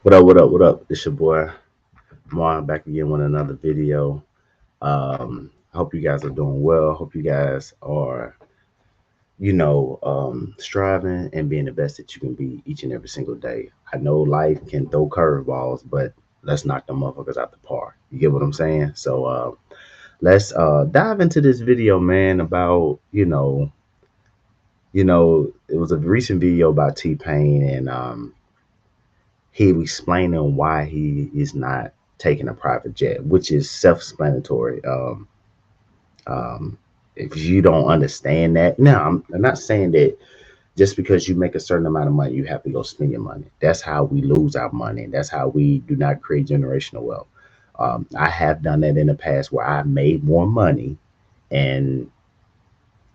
What up, what up, what up? It's your boy Mar back again with another video. Hope you guys are doing well. Hope you guys are, striving and being the best that you can be each and every single day. I know life can throw curveballs, but let's knock them motherfuckers out the park. You get what I'm saying? So let's dive into this video, man, about, it was a recent video about T Pain and he explaining why he is not taking a private jet, which is self-explanatory. Um, if you don't understand that, now I'm not saying that just because you make a certain amount of money, you have to go spend your money. That's how we lose our money. That's how we do not create generational wealth. I have done that in the past where I made more money and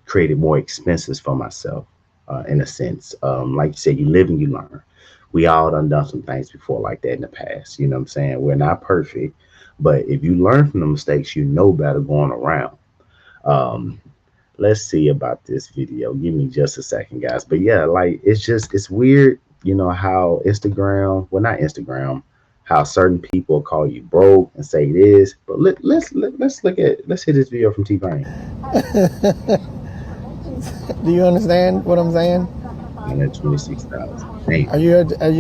created more expenses for myself, in a sense. Like you said, you live and you learn. We all done some things before like that in the past. You know what I'm saying? We're not perfect, but if you learn from the mistakes, you know better going around. Um, let's see about this video. Give me just a second, guys. But yeah, like it's weird, how Instagram, well not Instagram, how certain people call you broke and say it is. But let's hit this video from T Pain. Do you understand what I'm saying? 126,000. Damn. Are you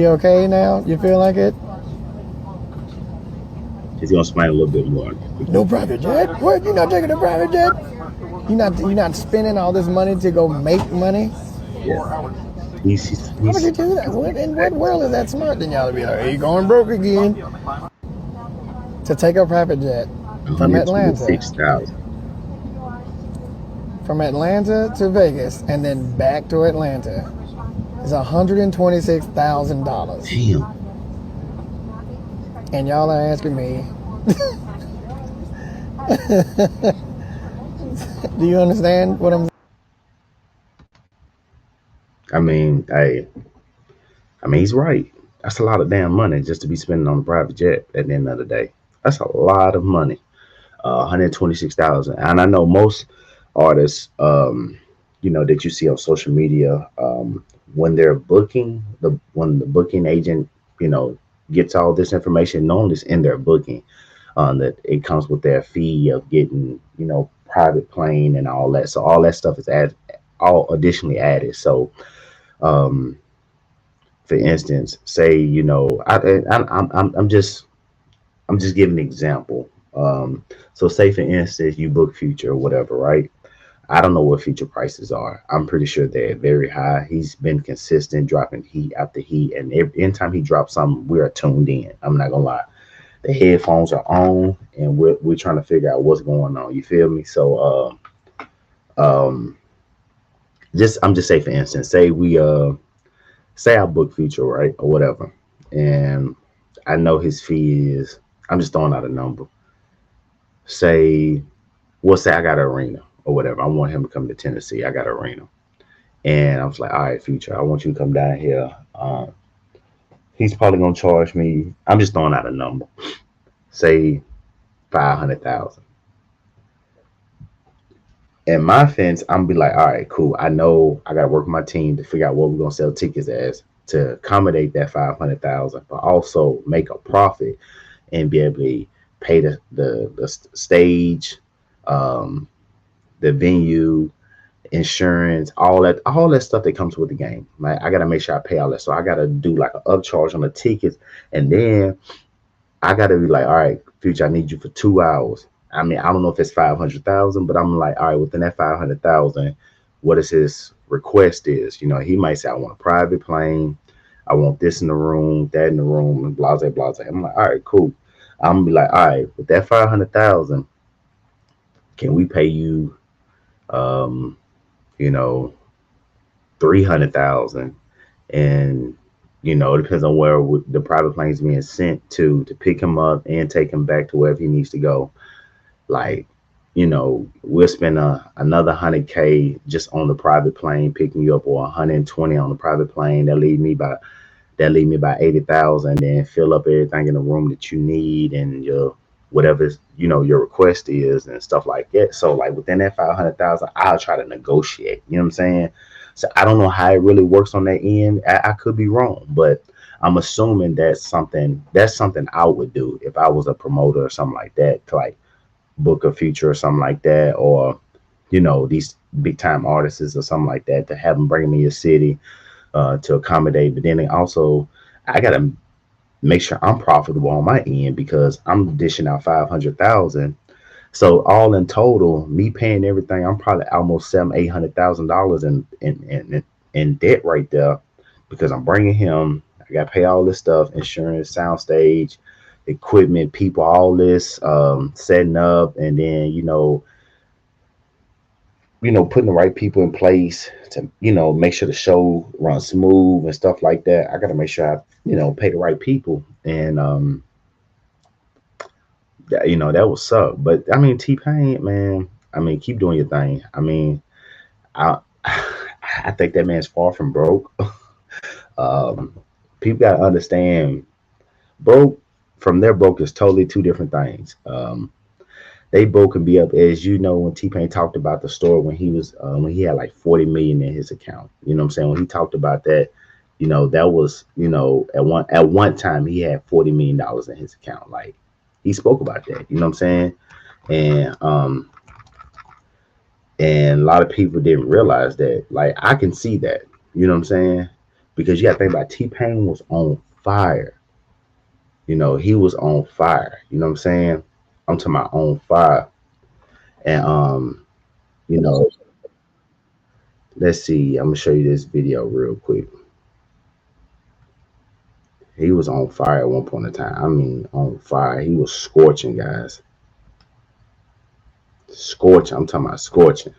okay now? You feel like it? He's gonna explain a little bit more. No private jet? What? You're not taking a private jet? You're not spending all this money to go make money? Yeah. How would you do that? In what world is that smart? Then y'all be like, "Hey, you going broke again?" To take a private jet from Atlanta, 126,000. to Vegas, and then back to Atlanta is $126,000. Damn. And y'all are asking me, do you understand what I'm? I mean, he's right. That's a lot of damn money just to be spending on a private jet at the end of the day. That's a lot of money. 126,000. And I know most artists, that you see on social media, when they're booking, when the booking agent, you know, gets all this information known is in their booking, that it comes with their fee of getting, private plane and all that. So all that stuff is all additionally added. So, um, for instance, say, I'm just giving an example. So say for instance, you book Future or whatever, right? I don't know what Future prices are. I'm pretty sure they're very high. He's been consistent, dropping heat after heat, and anytime he drops something, we are tuned in. I'm not gonna lie. The headphones are on, and we're trying to figure out what's going on. You feel me? So, um, just I'm just say for instance, say I book Future, right, or whatever, and I know his fee is. I'm just throwing out a number. Say, we'll say I got an arena or whatever. I want him to come to Tennessee. I got an arena, and I was like, all right, Future, I want you to come down here. He's probably gonna charge me. I'm just throwing out a number. Say 500,000. And my fence, I'm gonna be like, all right, cool. I know I gotta work with my team to figure out what we're gonna sell tickets as to accommodate that 500,000, but also make a profit and be able to pay the stage, um, the venue, insurance, all that stuff that comes with the game. Right? I gotta make sure I pay all that. So I gotta do like an upcharge on the tickets, and then I gotta be like, all right, Future, I need you for 2 hours. I mean, I don't know if it's 500,000, but I'm like, all right, within that 500,000, what is his request is? He might say, I want a private plane, I want this in the room, that in the room, and blah blah blah. I'm like, all right, cool. I'm gonna be like, all right, with that 500,000, can we pay you, um, you know, 300,000? And it depends on where the private plane is being sent to pick him up and take him back to wherever he needs to go. Like, we'll spend another 100K just on the private plane picking you up, or 120 on the private plane. That leave me about 80,000. Then fill up everything in the room that you need and your whatever your request is and stuff like that. So like within that 500,000, I'll try to negotiate. You know what I'm saying? So I don't know how it really works on that end. I could be wrong, but I'm assuming that's something I would do if I was a promoter or something like that, to like book a feature or something like that, or these big time artists or something like that, to have them bring me a city to accommodate. But then also, I gotta make sure I'm profitable on my end because I'm dishing out 500,000. So all in total, me paying everything, I'm probably almost $700,000-800,000 in debt right there, because I'm bringing him. I got to pay all this stuff: insurance, soundstage, equipment, people, all this setting up, and then putting the right people in place to make sure the show runs smooth and stuff like that. I got to make sure I pay the right people, and that would suck. But I mean, T Pain, man, I mean, keep doing your thing. I mean, I I think that man's far from broke. um, People got to understand, broke from their broke is totally two different things. They both can be up, as when T Pain talked about the story when he had like 40 million in his account. You know what I'm saying? When he talked about that, that was at one time he had $40 million in his account. Like, he spoke about that. You know what I'm saying? And a lot of people didn't realize that. Like, I can see that. You know what I'm saying? Because you got to think about, T Pain was on fire. He was on fire. You know what I'm saying? I'm talking about on fire. And you know, let's see. I'm gonna show you this video real quick. He was on fire at one point in time. I mean, on fire. He was scorching, guys. Scorching. I'm talking about scorching.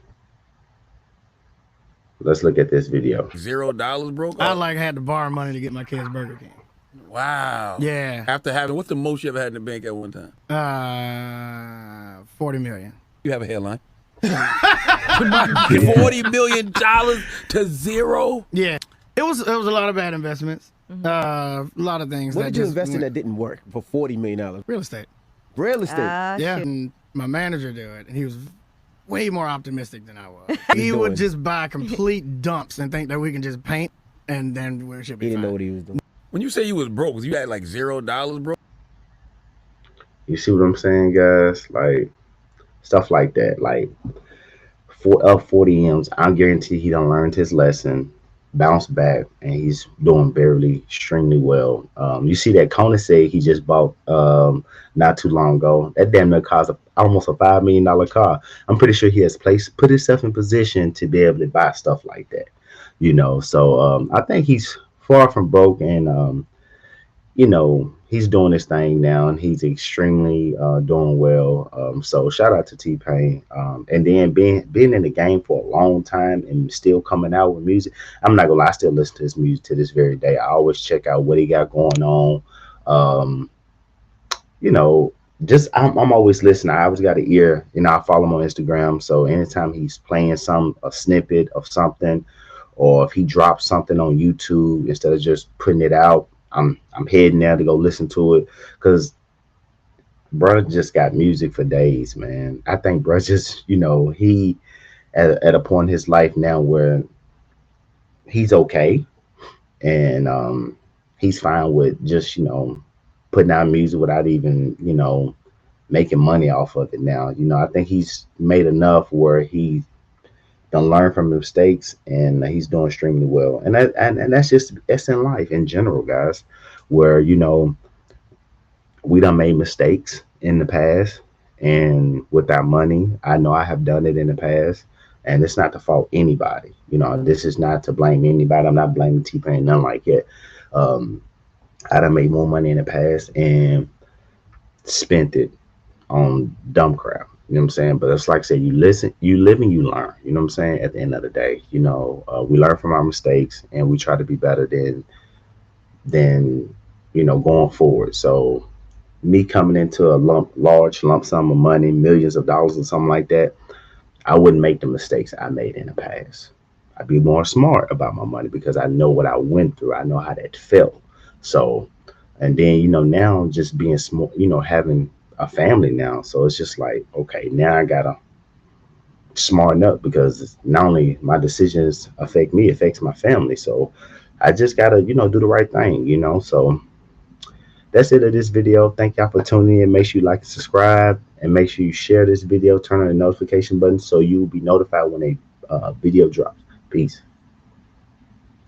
Let's look at this video. $0, bro. I had to borrow money to get my kids Burger King. Wow. Yeah. After having, what's the most you ever had in the bank at one time? 40 million. You have a headline. $40 million to zero. Yeah. It was a lot of bad investments. A lot of things. What did you invest in that didn't work for $40 million? Real estate. Real estate. Yeah. And my manager do it, and he was way more optimistic than I was. He would just buy complete dumps and think that we can just paint, and then we should be He didn't fine. know what he was doing. When you say you was broke, was you had like $0, bro? You see what I'm saying, guys? Like, stuff like that. Like, 40 M's. I guarantee he done learned his lesson, bounced back, and he's doing barely extremely well. You see that Koenigsegg he just bought not too long ago. That damn near cost almost a $5 million car. I'm pretty sure he has put himself in position to be able to buy stuff like that. So I think he's far from broke, and he's doing his thing now, and he's extremely doing well. So shout out to T Pain. And then being in the game for a long time and still coming out with music. I'm not gonna lie, I still listen to his music to this very day. I always check out what he got going on. Just I'm always listening. I always got an ear. I follow him on Instagram. So anytime he's playing a snippet of something, or if he drops something on YouTube, instead of just putting it out, I'm heading there to go listen to it, because bro just got music for days, man. I think bro just he at a point in his life now where he's okay, and he's fine with just putting out music without even making money off of it now. I think he's made enough where he done learn from mistakes, and he's doing extremely well. And that's in life in general, guys, where we done made mistakes in the past, and with our money, I know I have done it in the past, and it's not to fault anybody. This is not to blame anybody. I'm not blaming T Pain, nothing like that. I done made more money in the past and spent it on dumb crap. You know what I'm saying? But it's like I said, you live and you learn. You know what I'm saying? At the end of the day, we learn from our mistakes, and we try to be better than going forward. So me coming into a large lump sum of money, millions of dollars or something like that, I wouldn't make the mistakes I made in the past. I'd be more smart about my money because I know what I went through. I know how that felt. So, and then, now just being smart, having a family now. So it's just like, okay, now I gotta smarten up, because not only my decisions affect me, it affects my family. So, I just gotta, do the right thing, So that's it of this video. Thank y'all for tuning in. Make sure you like and subscribe, and make sure you share this video. Turn on the notification button so you'll be notified when a video drops. Peace.